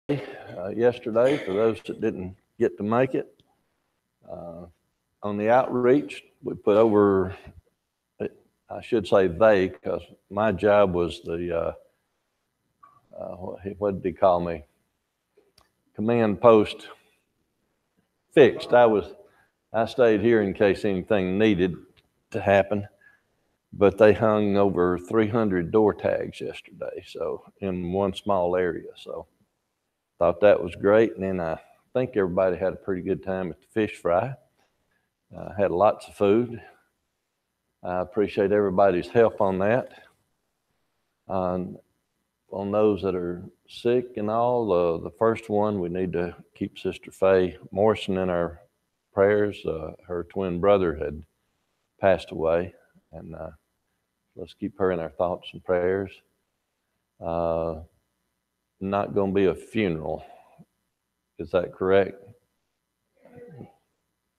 yesterday for those that didn't get to make it. Uh, on the outreach, we put over, I should say they, because my job was what did he call me? Command post fixed. I stayed here in case anything needed to happen, but they hung over 300 door tags yesterday, so in one small area. So thought that was great, and then I think everybody had a pretty good time at the fish fry. Had lots of food. I appreciate everybody's help on that. On those that are sick and all, the first one, we need to keep Sister Faye Morrison in our prayers. Her twin brother had passed away, and let's keep her in our thoughts and prayers. Not going to be a funeral. Is that correct?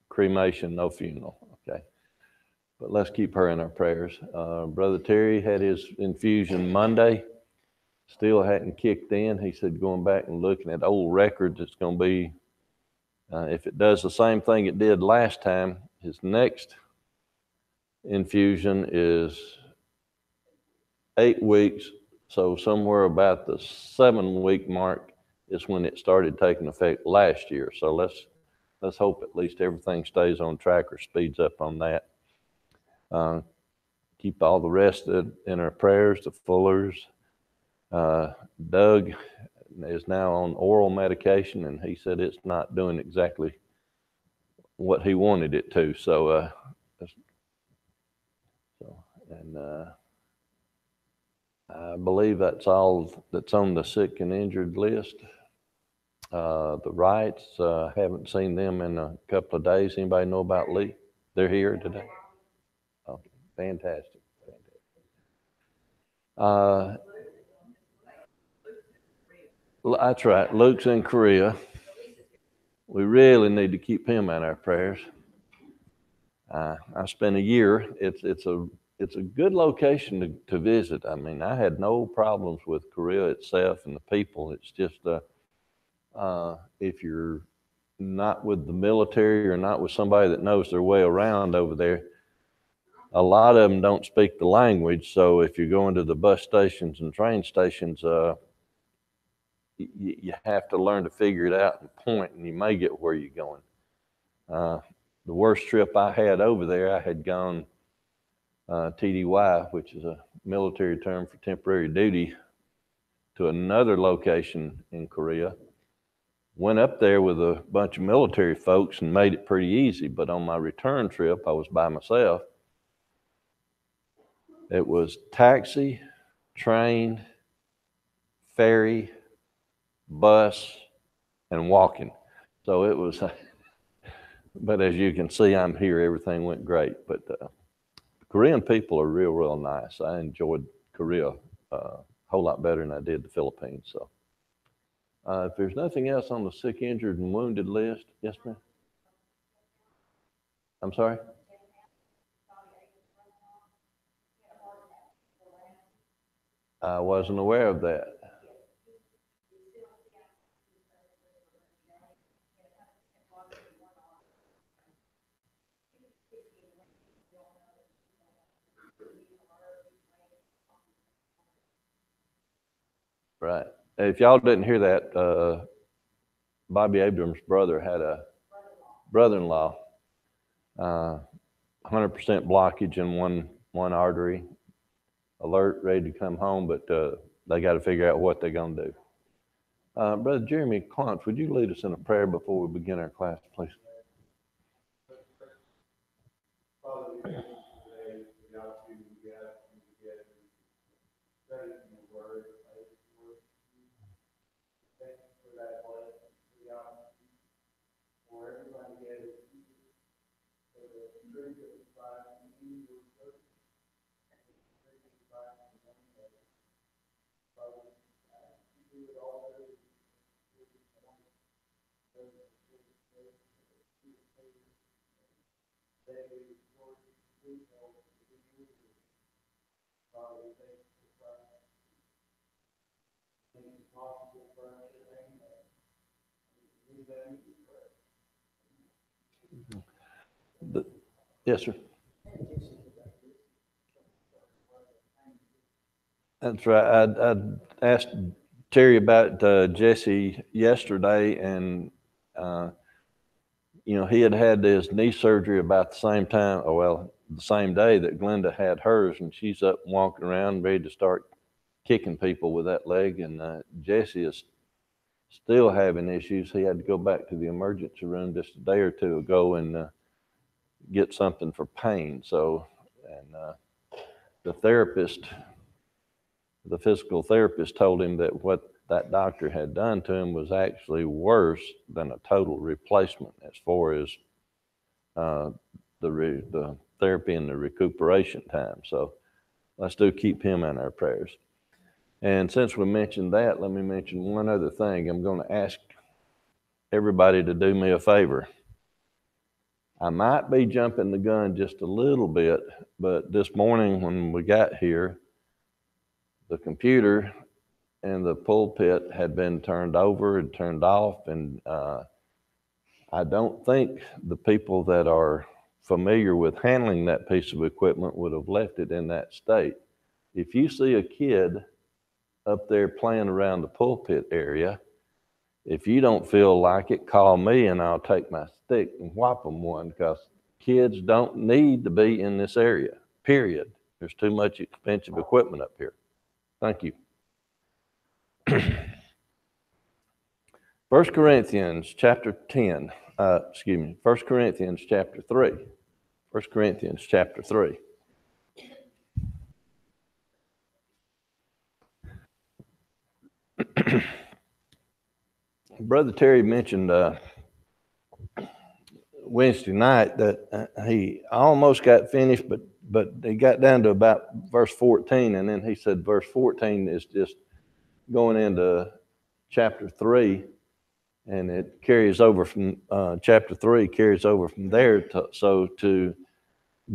Cremation, no funeral. Okay. But let's keep her in our prayers. Brother Terry had his infusion Monday. Still hadn't kicked in. He said going back and looking at old records, it's going to be, if it does the same thing it did last time, his next infusion is 8 weeks. So somewhere about the 7-week mark is when it started taking effect last year. So let's hope at least everything stays on track or speeds up on that. Keep all the rest in our prayers, the Fullers. Doug is now on oral medication, and he said it's not doing exactly what he wanted it to. I believe that's all that's on the sick and injured list. The Wrights, haven't seen them in a couple of days. Anybody know about Lee? They're here today. Oh, fantastic. That's right. Luke's in Korea. We really need to keep him in our prayers. I spent a year. It's a good location to visit. I mean, I had no problems with Korea itself and the people. It's just if you're not with the military or not with somebody that knows their way around over there, a lot of them don't speak the language. So if you're going to the bus stations and train stations, you have to learn to figure it out and point, and you may get where you're going. The worst trip I had over there, I had gone TDY, which is a military term for temporary duty, to another location in Korea. Went up there with a bunch of military folks and made it pretty easy, but on my return trip, I was by myself. It was taxi, train, ferry, bus, and walking. So it was, but as you can see, I'm here. Everything went great. But Korean people are real nice. I enjoyed Korea a whole lot better than I did the Philippines. So if there's nothing else on the sick, injured, and wounded list, yes, ma'am? I'm sorry? I wasn't aware of that. Right. If y'all didn't hear that, Bobby Abrams' brother had a brother-in-law, 100% blockage in one artery, alert, ready to come home, but they got to figure out what they're going to do. Brother Jeremy Clunch, would you lead us in a prayer before we begin our class, please? Yes, sir. That's right. I asked Terry about Jesse yesterday, and uh, he had had his knee surgery about the same time, or well, the same day that Glenda had hers, and she's up and walking around, ready to start kicking people with that leg. And Jesse is still having issues. He had to go back to the emergency room just a day or two ago and get something for pain. So, and the therapist, the physical therapist, told him that what that doctor had done to him was actually worse than a total replacement as far as uh, the therapy and the recuperation time. So let's keep him in our prayers. And since we mentioned that, let me mention one other thing. I'm going to ask everybody to do me a favor. I might be jumping the gun just a little bit, but this morning when we got here, the computer and the pulpit had been turned over and turned off, and I don't think the people that are familiar with handling that piece of equipment would have left it in that state. If you see a kid up there playing around the pulpit area, if you don't feel like it, call me and I'll take my stick and whop them one, because kids don't need to be in this area, period. There's too much expensive equipment up here. Thank you. 1 Corinthians chapter 10, 1 Corinthians chapter 3. 1 Corinthians chapter 3. Brother Terry mentioned Wednesday night that he almost got finished, but he got down to about verse 14, and then he said verse 14 is just going into chapter 3, and it carries over from chapter 3, carries over from there. So to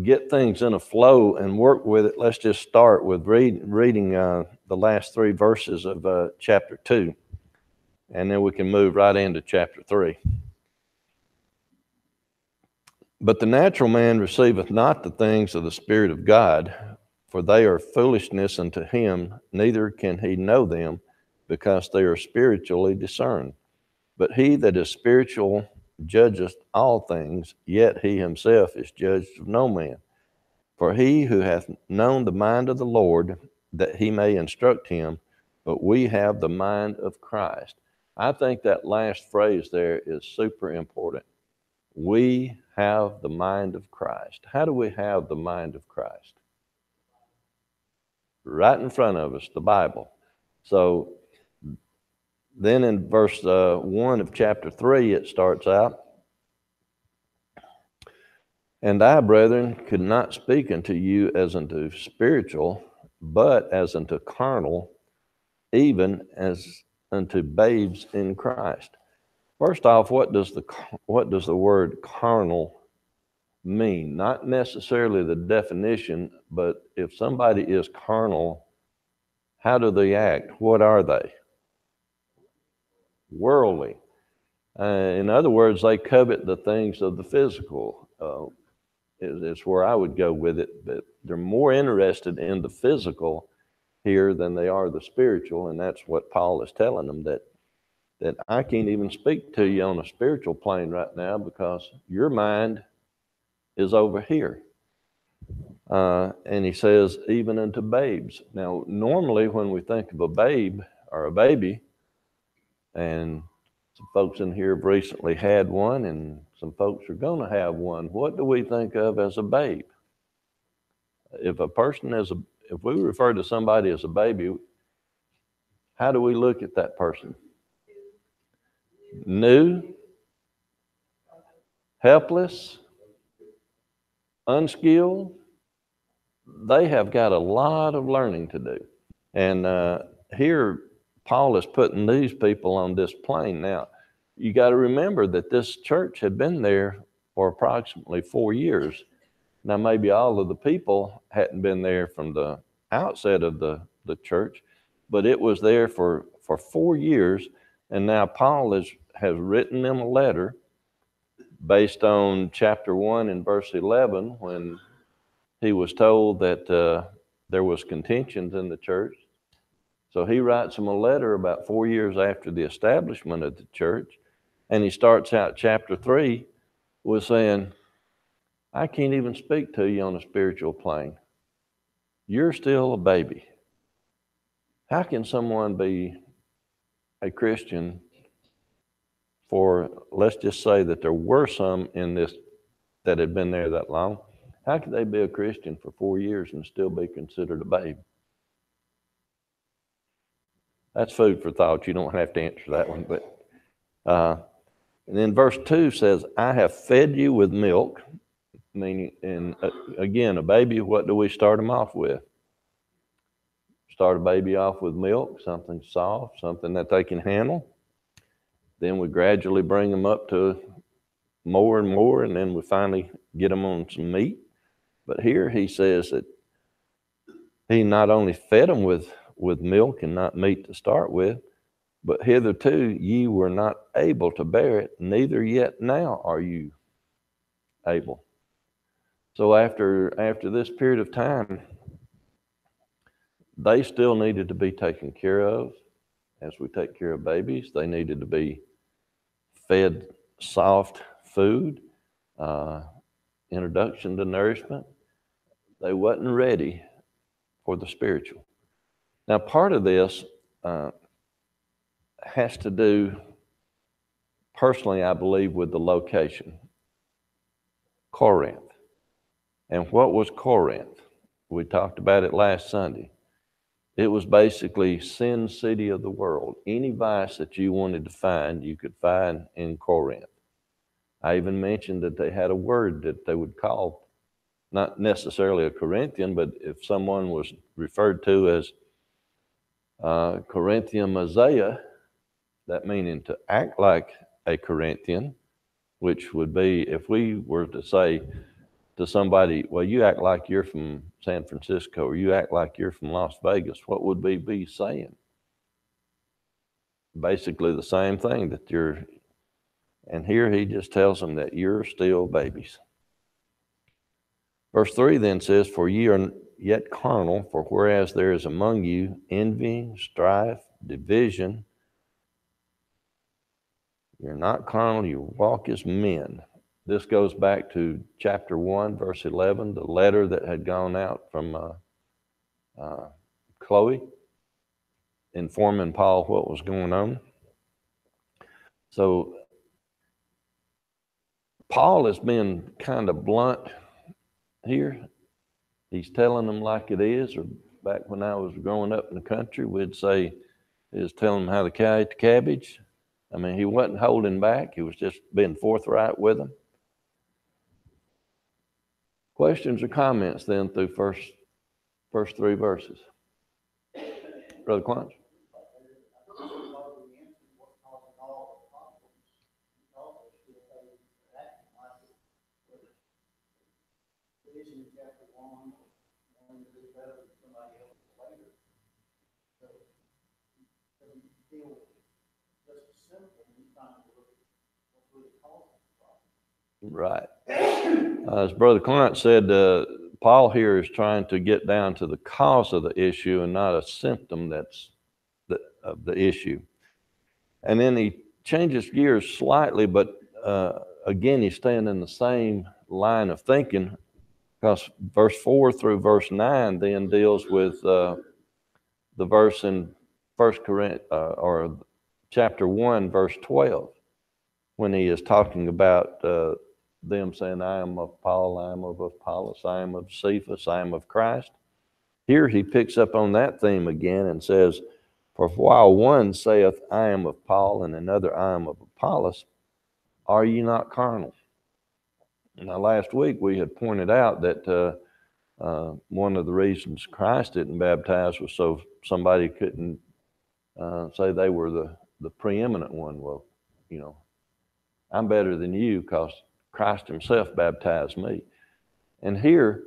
get things in a flow and work with it, let's just start with reading the last 3 verses of chapter 2, and then we can move right into chapter 3. But the natural man receiveth not the things of the Spirit of God, for they are foolishness unto him, neither can he know them, because they are spiritually discerned. But he that is spiritual judgeth all things, yet he himself is judged of no man. For he who hath known the mind of the Lord, that he may instruct him, but we have the mind of Christ. I think that last phrase there is super important. We have the mind of Christ. How do we have the mind of Christ? Right in front of us, the Bible. So then in verse 1 of chapter 3, it starts out, and I, brethren, could not speak unto you as unto spiritual, but as unto carnal, even as unto babes in Christ. First off, what does the word carnal mean? Not necessarily the definition, but if somebody is carnal, how do they act? What are they? Worldly. In other words, they covet the things of the physical. Is where I would go with it. But they're more interested in the physical here than they are the spiritual, and that's what Paul is telling them, that I can't even speak to you on a spiritual plane right now because your mind is over here. And he says, even unto babes. Now, normally when we think of a babe or a baby, and some folks in here have recently had one, and some folks are going to have one, what do we think of as a babe? If we refer to somebody as a baby, how do we look at that person? New, helpless, unskilled. They have got a lot of learning to do. And here, Paul is putting these people on this plane. Now, you got to remember that this church had been there for approximately 4 years. Now, maybe all of the people hadn't been there from the outset of the church, but it was there for 4 years. And now Paul has written them a letter based on chapter 1 and verse 11, when he was told that there was contentions in the church. So he writes them a letter about 4 years after the establishment of the church, and he starts out chapter 3 with saying, I can't even speak to you on a spiritual plane. You're still a baby. How can someone be a Christian for, let's just say that there were some in this that had been there that long? How could they be a Christian for 4 years and still be considered a babe? That's food for thought. You don't have to answer that one. But and then verse 2 says, I have fed you with milk, meaning, and again, a baby, what do we start them off with? Start a baby off with milk, something soft, something that they can handle. Then we gradually bring them up to more and more, and then we finally get them on some meat. But here he says that he not only fed them with milk and not meat to start with, but hitherto ye were not able to bear it, neither yet now are you able. So after this period of time, they still needed to be taken care of as we take care of babies. They needed to be fed soft food, introduction to nourishment. They wasn't ready for the spiritual. Now, part of this has to do, personally, I believe, with the location, Corinth. And what was Corinth? We talked about it last Sunday. It was basically sin city of the world. Any vice that you wanted to find, you could find in Corinth. I even mentioned that they had a word that they would call, not necessarily a Corinthian, but if someone was referred to as Corinthian Messiah, that meaning to act like a Corinthian, which would be if we were to say to somebody, well, you act like you're from San Francisco, or you act like you're from Las Vegas, what would we be saying? Basically the same thing, that you're, and here he just tells them that you're still babies. Verse 3 then says, for ye are yet carnal, for whereas there is among you envying, strife, division, you're not carnal, you walk as men. This goes back to chapter 1, verse 11, the letter that had gone out from Chloe, informing Paul what was going on. So Paul has been kind of blunt here. He's telling them like it is, or back when I was growing up in the country, we'd say, he was telling them how the cow ate the cabbage. I mean, he wasn't holding back. He was just being forthright with them. Questions or comments then through first 3 verses? Brother Clunch? Right. As Brother Clint said, Paul here is trying to get down to the cause of the issue and not a symptom that's of the issue. And then he changes gears slightly, but again, he's staying in the same line of thinking, because verse 4 through verse 9 then deals with the verse in 1 Corinthians, or chapter 1, verse 12, when he is talking about them saying, I am of Paul, I am of Apollos, I am of Cephas, I am of Christ. Here he picks up on that theme again and says, for while one saith, I am of Paul, and another, I am of Apollos, are ye not carnal? Now, last week we had pointed out that one of the reasons Christ didn't baptize was so somebody couldn't say they were the preeminent one. Well, you know, I'm better than you because Christ himself baptized me. And here,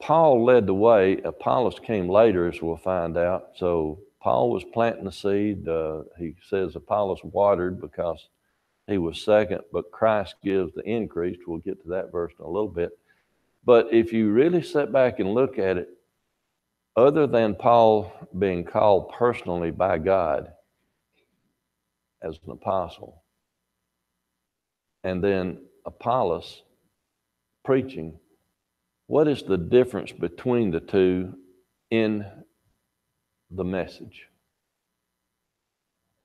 Paul led the way. Apollos came later, as we'll find out. So Paul was planting the seed. He says Apollos watered because he was second, but Christ gives the increase. We'll get to that verse in a little bit. But if you really sit back and look at it, other than Paul being called personally by God as an apostle, and then Apollos preaching, what is the difference between the two in the message?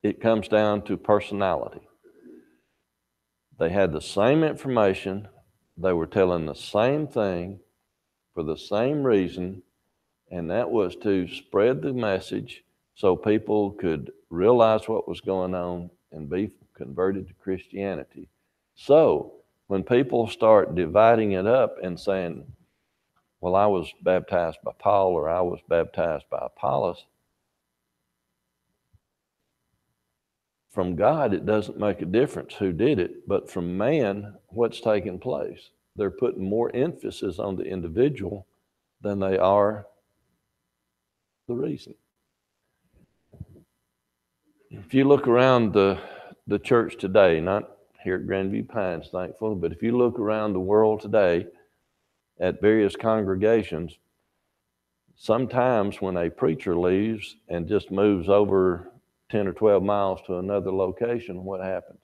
It comes down to personality. They had the same information. They were telling the same thing for the same reason, and that was to spread the message so people could realize what was going on and be converted to Christianity. So when people start dividing it up and saying, well, I was baptized by Paul or I was baptized by Apollos, from God, it doesn't make a difference who did it, but from man, what's taking place? They're putting more emphasis on the individual than they are the reason. If you look around the church today, not here at Grandview Pines, thankfully, but if you look around the world today at various congregations, sometimes when a preacher leaves and just moves over 10 or 12 miles to another location, what happens?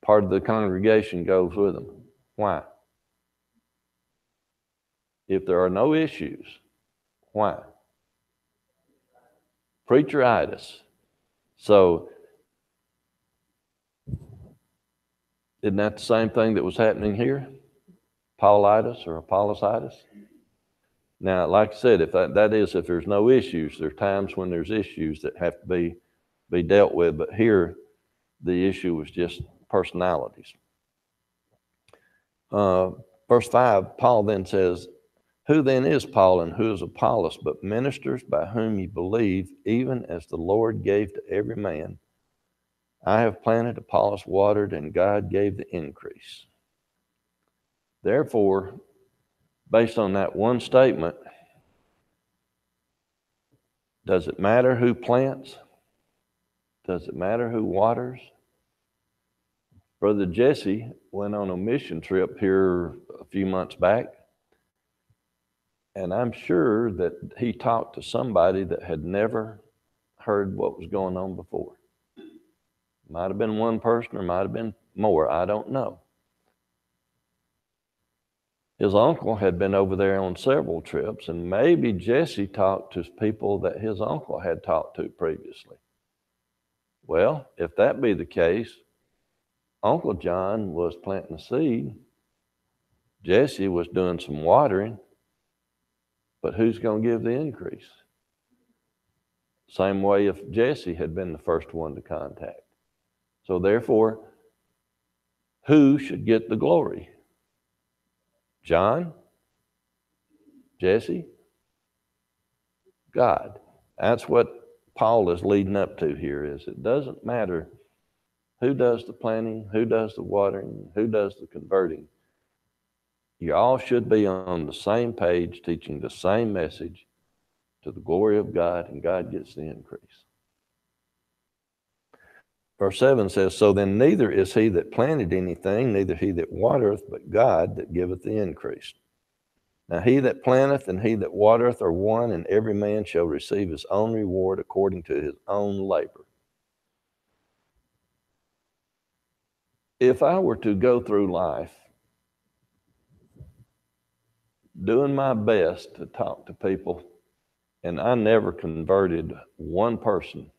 Part of the congregation goes with them. Why? If there are no issues, why? Preacheritis. So, isn't that the same thing that was happening here? Paulitis or Apollositis? Now, like I said, if if there's no issues, there are times when there's issues that have to be dealt with, but here the issue was just personalities. Verse 5, Paul then says, who then is Paul and who is Apollos, but ministers by whom ye believe, even as the Lord gave to every man? I have planted, Apollos watered, and God gave the increase. Therefore, based on that one statement, does it matter who plants? Does it matter who waters? Brother Jesse went on a mission trip here a few months back, and I'm sure that he talked to somebody that had never heard what was going on before. Might have been one person or might have been more, I don't know. His uncle had been over there on several trips, and maybe Jesse talked to people that his uncle had talked to previously. Well, if that be the case, Uncle John was planting a seed. Jesse was doing some watering, but who's going to give the increase? Same way if Jesse had been the first one to contact. So therefore, who should get the glory? John? Jesse? God. That's what Paul is leading up to here, is it doesn't matter who does the planting, who does the watering, who does the converting. You all should be on the same page, teaching the same message to the glory of God, and God gets the increase. Verse 7 says, so then neither is he that planted anything, neither he that watereth, but God that giveth the increase. Now he that planteth and he that watereth are one, and every man shall receive his own reward according to his own labor. If I were to go through life doing my best to talk to people, and I never converted one person,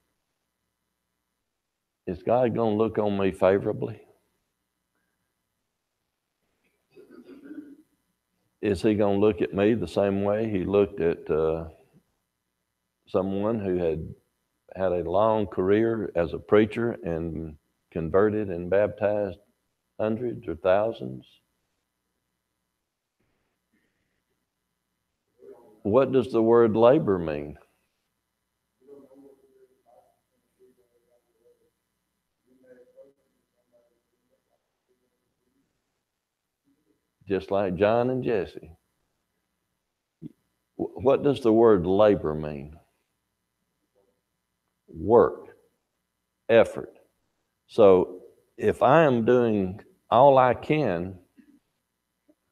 is God going to look on me favorably? Is he going to look at me the same way he looked at someone who had a long career as a preacher and converted and baptized hundreds or thousands? What does the word labor mean? Just like John and Jesse. What does the word labor mean? work, effort. So if I am doing all I can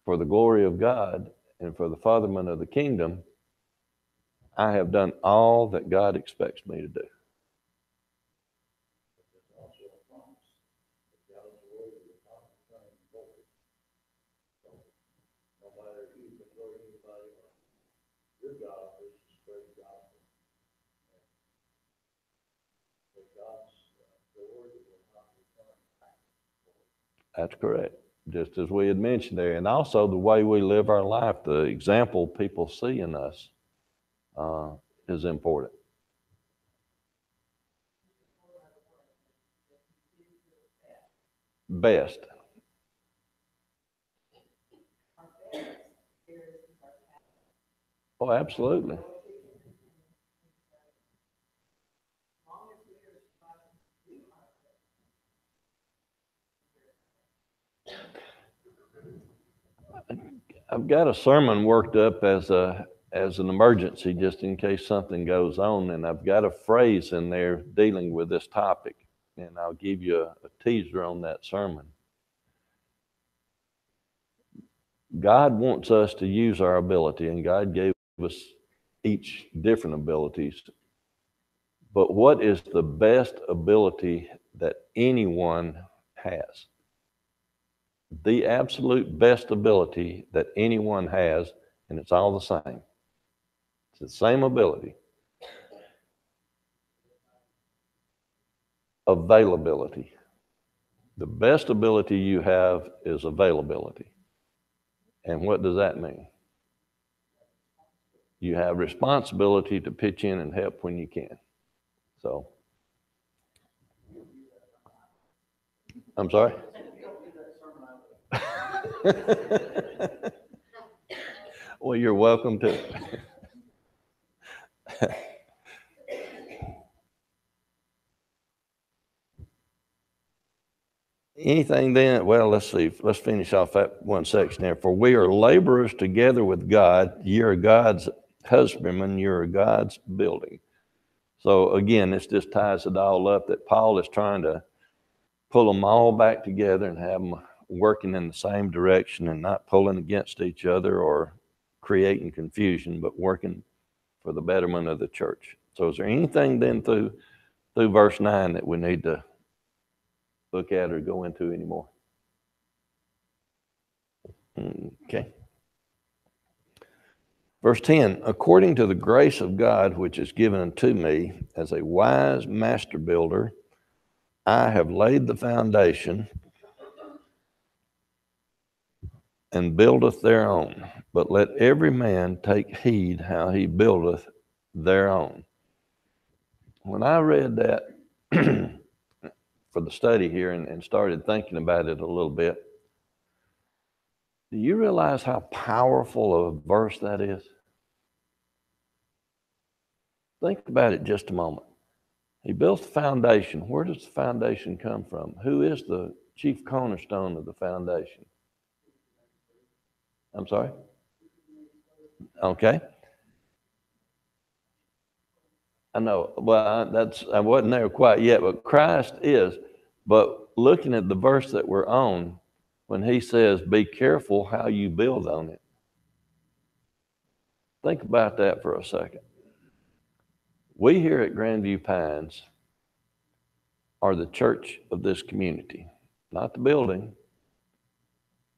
for the glory of God and for the furtherment of the kingdom, I have done all that God expects me to do. That's correct. Just as we had mentioned there. And also the way we live our life, the example people see in us uh, is important. Best. Oh, absolutely. I've got a sermon worked up as an emergency just in case something goes on, and I've got a phrase in there dealing with this topic, and I'll give you a teaser on that sermon. God wants us to use our ability, and God gave us each different abilities. But what is the best ability that anyone has? The absolute best ability that anyone has, and it's all the same. It's the same ability. Availability. The best ability you have is availability. And what does that mean? You have responsibility to pitch in and help when you can. So, I'm sorry? Well, you're welcome to. Anything then? Well, let's see. Let's finish off that one section there. For we are laborers together with God. You're God's husbandman. You're God's building. So again, this just ties it all up that Paul is trying to pull them all back together and have them working in the same direction and not pulling against each other or creating confusion, but working for the betterment of the church. So is there anything then through verse 9 that we need to look at or go into anymore? Okay. Verse 10, according to the grace of God which is given unto me as a wise master builder, I have laid the foundation and buildeth thereon. But let every man take heed how he buildeth thereon. When I read that for the study here and started thinking about it a little bit, do you realize how powerful a verse that is? Think about it just a moment. He built the foundation. Where does the foundation come from? Who is the chief cornerstone of the foundation? I'm sorry? Okay. I know. Well, I wasn't there quite yet, but Christ is. But looking at the verse that we're on, when he says, be careful how you build on it. Think about that for a second. We here at Grandview Pines are the church of this community, not the building.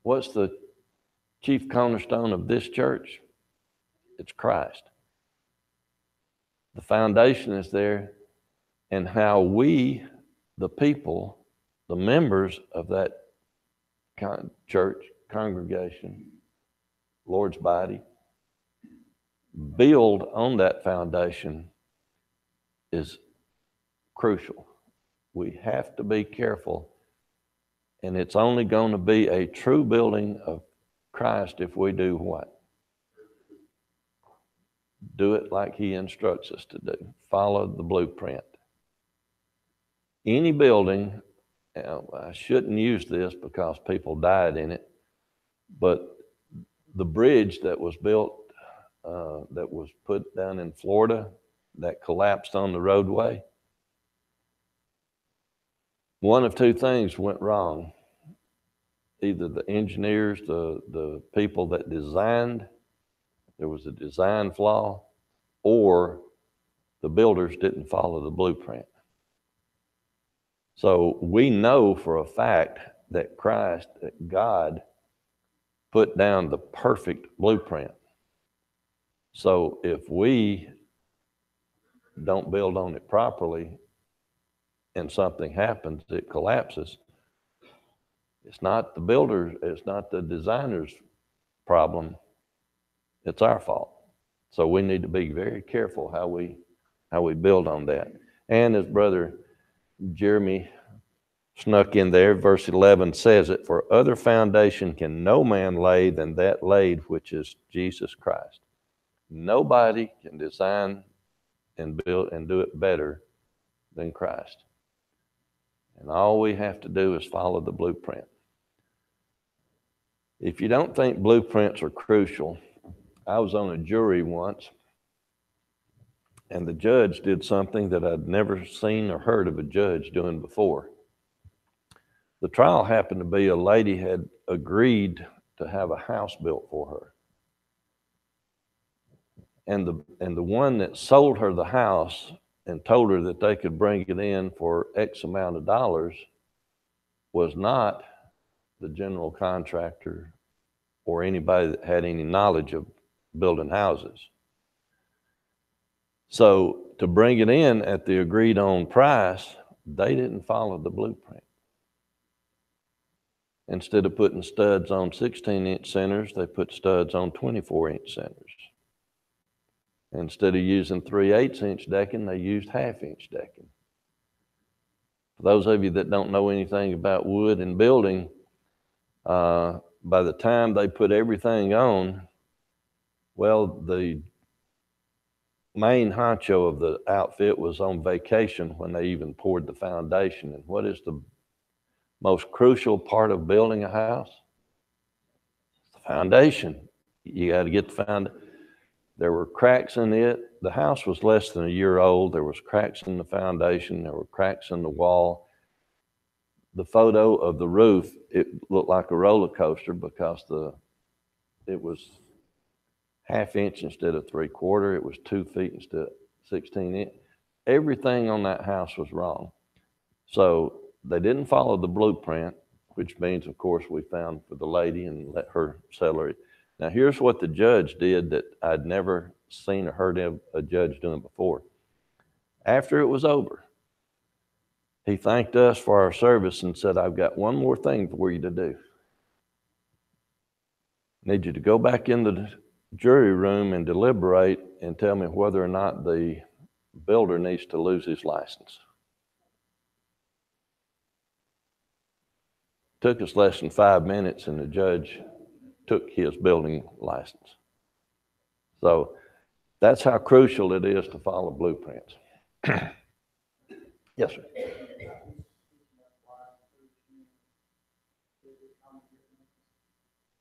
What's the chief cornerstone of this church? It's Christ. The foundation is there, and how we, the people, the members of that church, congregation, Lord's body, build on that foundation is crucial. We have to be careful, and it's only going to be a true building of Christ if we do what? Do it like he instructs us to do. Follow the blueprint. Any building, I shouldn't use this because people died in it, but the bridge that was built, that was put down in Florida, that collapsed on the roadway, one of two things went wrong. Either the engineers, the people that designed, there was a design flaw, or the builders didn't follow the blueprint. So we know for a fact that Christ, that God, put down the perfect blueprint. So if we don't build on it properly and something happens, it collapses, it's not the builder's, it's not the designer's problem, it's our fault. So we need to be very careful how we build on that. And as Brother Jeremy snuck in there, verse 11 says it, for other foundation can no man lay than that laid, which is Jesus Christ. Nobody can design and build and do it better than Christ. And all we have to do is follow the blueprint. If you don't think blueprints are crucial, I was on a jury once, and the judge did something that I'd never seen or heard of a judge doing before. The trial happened to be a lady had agreed to have a house built for her. And the one that sold her the house and told her that they could bring it in for X amount of dollars was not the general contractor or anybody that had any knowledge of building houses. So to bring it in at the agreed on price, they didn't follow the blueprint. Instead of putting studs on 16-inch centers, they put studs on 24-inch centers. Instead of using 3/8-inch decking, they used 1/2-inch decking. For those of you that don't know anything about wood and building, by the time they put everything on, well, the main honcho of the outfit was on vacation when they even poured the foundation. And what is the most crucial part of building a house? The foundation. You got to get the foundation. There were cracks in it. The house was less than a year old. There was cracks in the foundation. There were cracks in the wall. The photo of the roof, it looked like a roller coaster because it was 1/2 inch instead of 3/4. It was 2 feet instead of 16 inch. Everything on that house was wrong. So they didn't follow the blueprint, which means, of course, we found for the lady and let her settle it. Now, here's what the judge did that I'd never seen or heard of a judge doing before. After it was over, he thanked us for our service and said, I've got one more thing for you to do. I need you to go back into the jury room and deliberate and tell me whether or not the builder needs to lose his license. Took us less than 5 minutes, and the judge took his building license. So that's how crucial it is to follow blueprints. Yes, sir.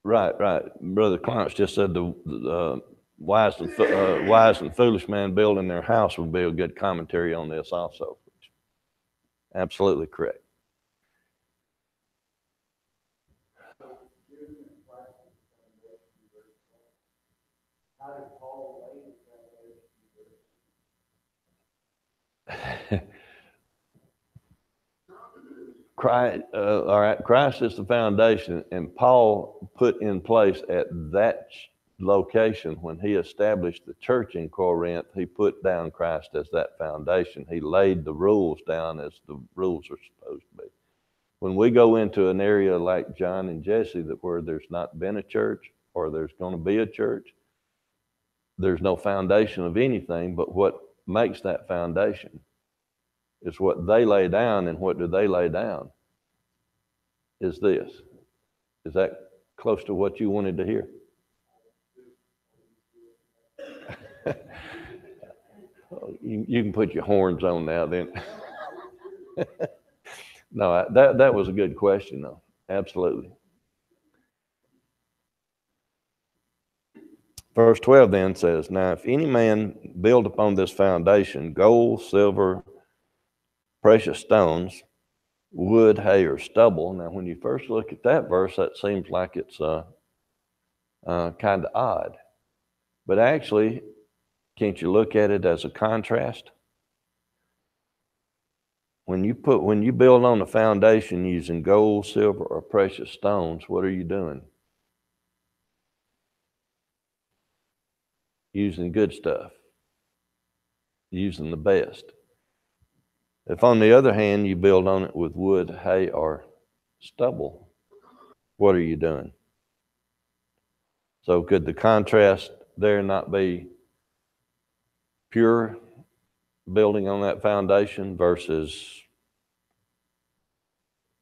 Right. Brother Clarence just said the wise and foolish man building their house would be a good commentary on this also. Absolutely correct. Christ is the foundation, and Paul put in place at that location when he established the church in Corinth, he put down Christ as that foundation. He laid the rules down as the rules are supposed to be. When we go into an area like John and Jesse, where there's not been a church or there's going to be a church, there's no foundation of anything, but what makes that foundation is what they lay down. And what do they lay down? Is this. Is that close to what you wanted to hear? You can put your horns on now then. No, that was a good question though. Absolutely. Verse 12 then says, now if any man build upon this foundation gold, silver, precious stones, wood, hay, or stubble. Now, when you first look at that verse, that seems like it's kind of odd. But actually, can't you look at it as a contrast? When you build on a foundation using gold, silver, or precious stones, what are you doing? Using good stuff, using the best. If, on the other hand, you build on it with wood, hay, or stubble, what are you doing? So could the contrast there not be pure building on that foundation versus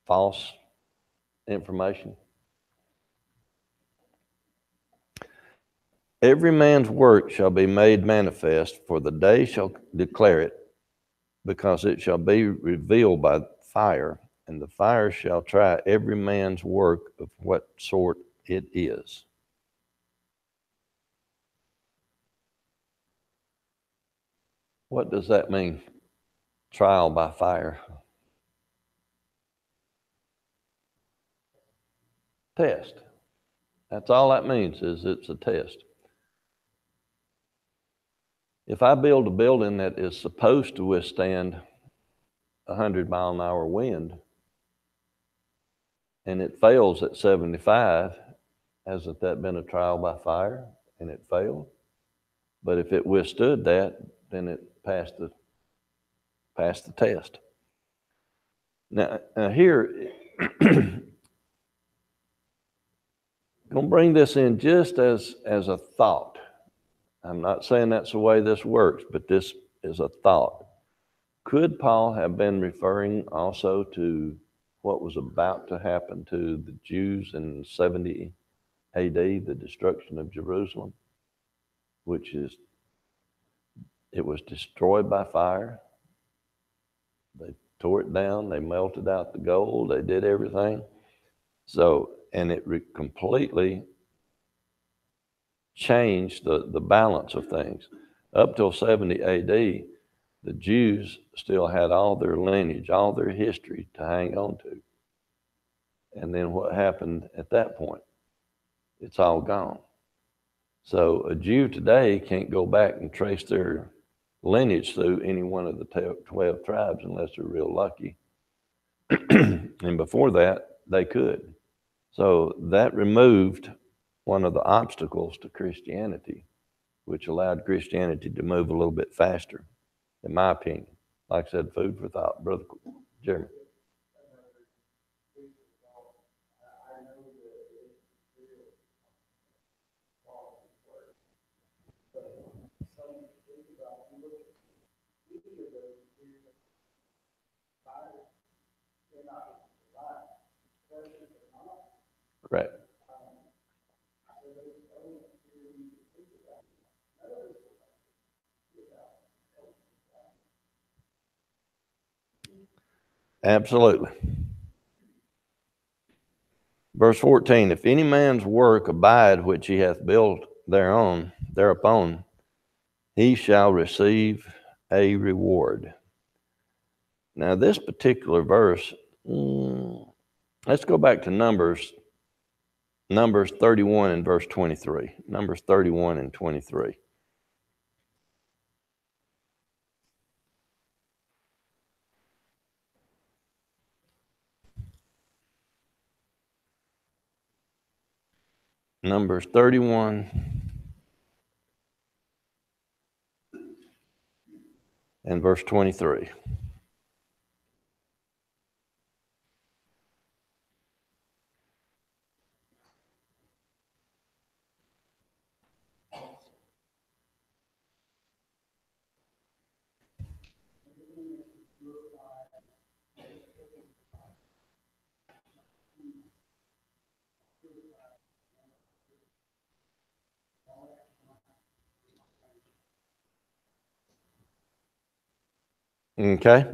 false information? Every man's work shall be made manifest, for the day shall declare it, because it shall be revealed by fire, and the fire shall try every man's work of what sort it is. What does that mean? Trial by fire. Test. That's all that means, is it's a test. If I build a building that is supposed to withstand 100-mile-an-hour wind and it fails at 75, hasn't that been a trial by fire and it failed? But if it withstood that, then it passed the test. Now here, I'm going to bring this in just as a thought. I'm not saying that's the way this works, but this is a thought. Could Paul have been referring also to what was about to happen to the Jews in 70 AD, the destruction of Jerusalem, which is, it was destroyed by fire. They tore it down, they melted out the gold, they did everything. So, and it completely changed the balance of things. Up till 70 AD, the Jews still had all their lineage, all their history to hang on to. And then what happened at that point? It's all gone. So a Jew today can't go back and trace their lineage through any one of the 12 tribes unless they're real lucky. And before that, they could. So that removed one of the obstacles to Christianity, which allowed Christianity to move a little bit faster, in my opinion. Like I said, food for thought. Brother Jeremy. Right. Absolutely. Verse 14, if any man's work abide which he hath built thereupon, he shall receive a reward. Now, this particular verse, let's go back to Numbers 31 and verse 23. Numbers 31 and 23. Numbers 31 and verse 23. Okay.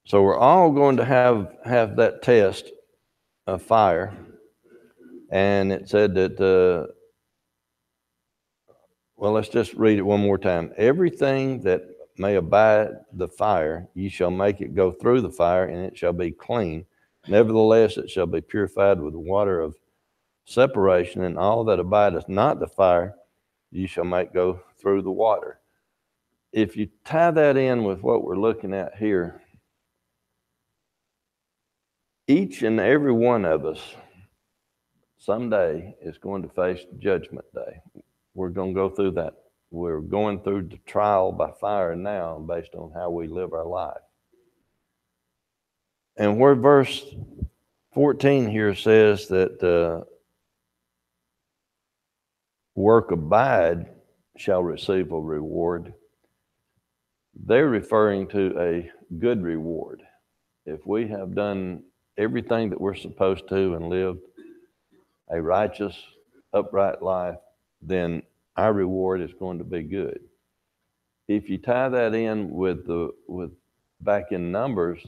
So we're all going to have that test of fire. And it said that, well, let's just read it one more time. Everything that may abide the fire, ye shall make it go through the fire, and it shall be clean. Nevertheless, it shall be purified with the water of separation, and all that abideth not the fire, ye shall make go through the water. If you tie that in with what we're looking at here, each and every one of us someday is going to face Judgment Day. We're going to go through that. We're going through the trial by fire now based on how we live our life. And where verse 14 here says that work abide shall receive a reward, they're referring to a good reward. If we have done everything that we're supposed to and lived a righteous, upright life, then our reward is going to be good. If you tie that in with back in Numbers,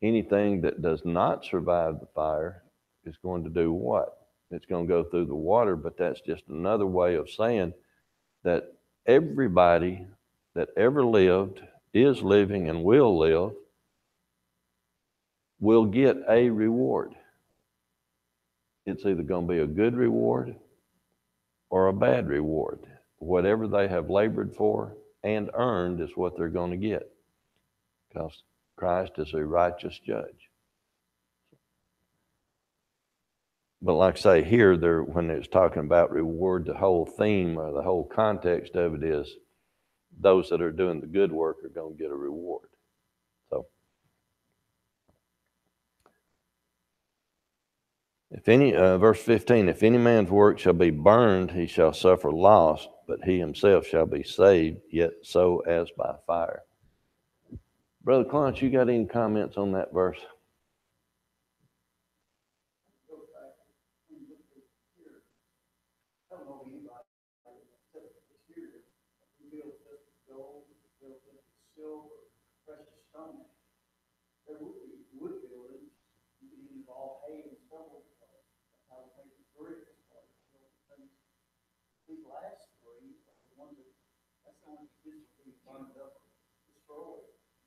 anything that does not survive the fire is going to do what? It's going to go through the water, but that's just another way of saying that everybody that ever lived, is living, and will live will get a reward. It's either going to be a good reward or a bad reward. Whatever they have labored for and earned is what they're going to get, because Christ is a righteous judge. But like I say here, when it's talking about reward, the whole theme or the whole context of it is those that are doing the good work are going to get a reward. So, if any, verse 15, if any man's work shall be burned, he shall suffer loss, but he himself shall be saved, yet so as by fire. Brother Clarence, you got any comments on that verse?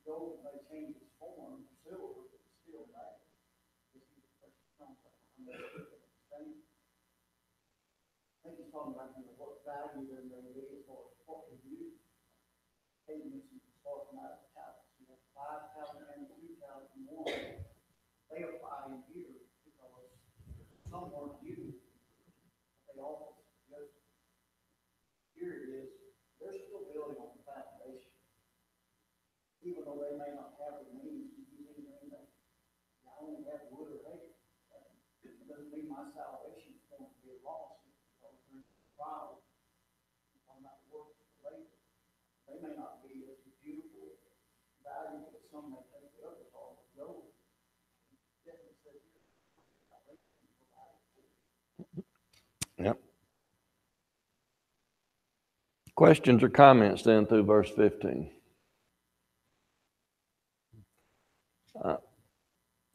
Gold may change its form, silver is still bad. This is the first stone. I think he's talking about what value there may be as far as what we use. Payments and starting out of talents. You have 5,000 and 2,001. They apply in here because some weren't used. They all just here it is. They're still building on the foundation. Even though they may not have the means to use anything that I only have wood or hay. It doesn't mean my salvation is going to be lost because there's a trial on that work of labor. They may not be as beautiful, valuable as some may think the others are, but gold. Definitely says here, salvation is provided. Yep. Questions or comments then through verse 15?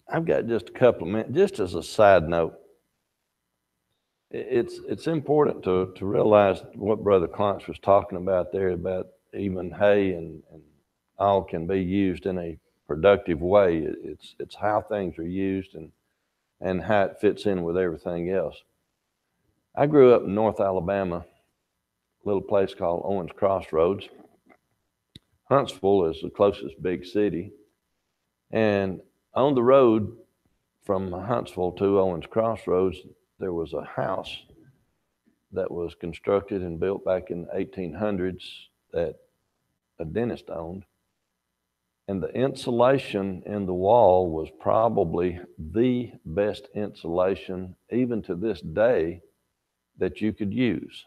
I've got just a couple of minutes. Just as a side note, it's important to realize what Brother Clarence was talking about there, about even hay and all can be used in a productive way. It's how things are used and how it fits in with everything else. I grew up in North Alabama, a little place called Owens Crossroads. Huntsville is the closest big city. And on the road from Huntsville to Owens Crossroads, there was a house that was constructed and built back in the 1800s that a dentist owned. And the insulation in the wall was probably the best insulation, even to this day, that you could use.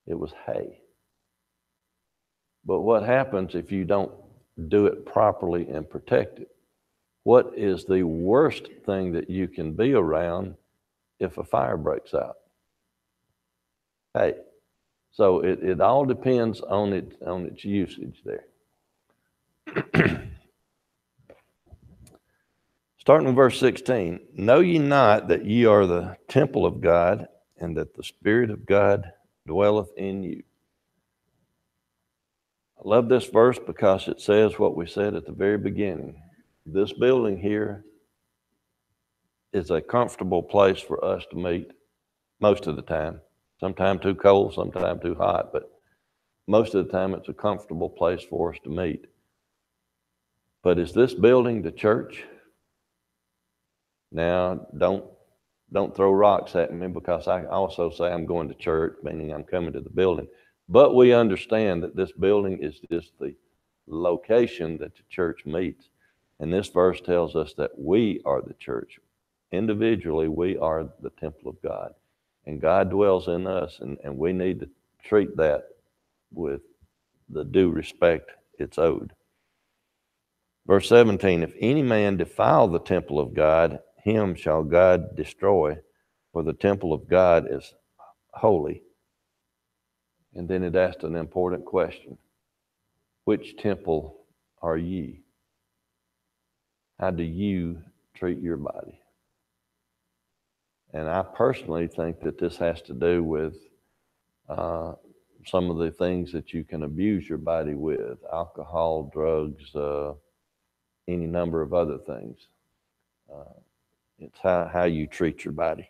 It was hay. But what happens if you don't do it properly and protect it? What is the worst thing that you can be around if a fire breaks out? Hey, so it all depends on its usage there. Starting with verse 16, know ye not that ye are the temple of God, and that the Spirit of God dwelleth in you? I love this verse because it says what we said at the very beginning. This building here is a comfortable place for us to meet most of the time. Sometimes too cold, sometimes too hot, but most of the time it's a comfortable place for us to meet. But is this building the church? Now, don't throw rocks at me, because I also say I'm going to church, meaning I'm coming to the building. But we understand that this building is just the location that the church meets. And this verse tells us that we are the church. Individually, we are the temple of God. And God dwells in us, and we need to treat that with the due respect it's owed. Verse 17, if any man defile the temple of God, him shall God destroy, for the temple of God is holy. And then it asked an important question. Which temple are ye? How do you treat your body? And I personally think that this has to do with some of the things that you can abuse your body with: alcohol, drugs, any number of other things. It's how you treat your body.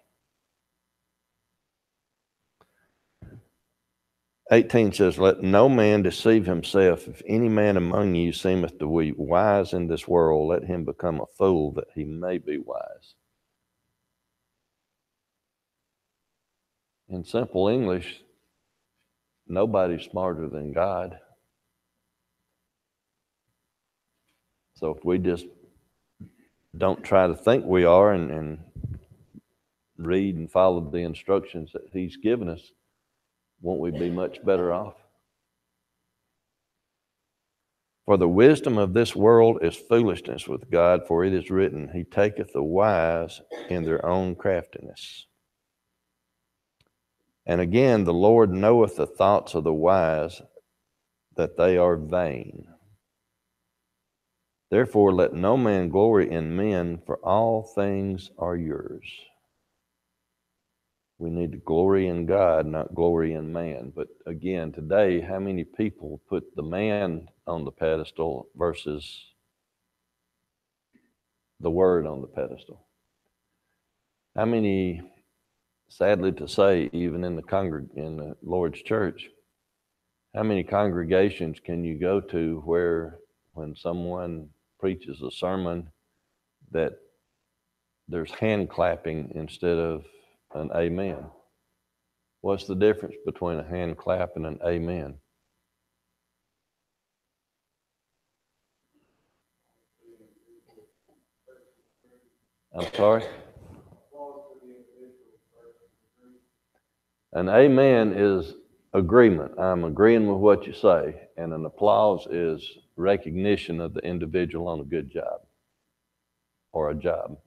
18 says, let no man deceive himself. If any man among you seemeth to be wise in this world, let him become a fool, that he may be wise. In simple English, nobody's smarter than God. So if we just don't try to think we are and read and follow the instructions that he's given us, won't we be much better off? For the wisdom of this world is foolishness with God, for it is written, he taketh the wise in their own craftiness. And again, the Lord knoweth the thoughts of the wise, that they are vain. Therefore, let no man glory in men, for all things are yours. We need to glory in God, not glory in man. But again, today, how many people put the man on the pedestal versus the word on the pedestal? How many, sadly to say, even in the Lord's church, how many congregations can you go to where when someone preaches a sermon that there's hand clapping instead of an amen? What's the difference between a hand clap and an amen? I'm sorry? An amen is agreement. I'm agreeing with what you say. And an applause is recognition of the individual on a good job or a job.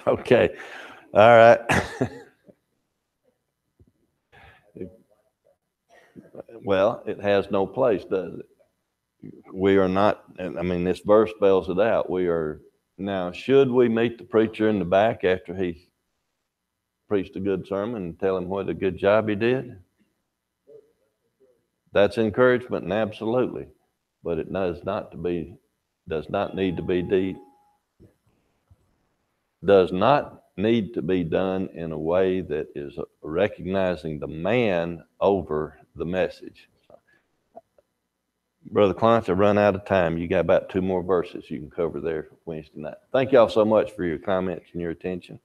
Okay. All right. Well, it has no place, does it? We are not, I mean, this verse spells it out. We are, now, should we meet the preacher in the back after he preached a good sermon and tell him what a good job he did? That's encouragement, and absolutely. But it does not need to be done in a way that is recognizing the man over the message. Brother Clarence, I've run out of time. You got about 2 more verses you can cover there Wednesday night. Thank y'all so much for your comments and your attention.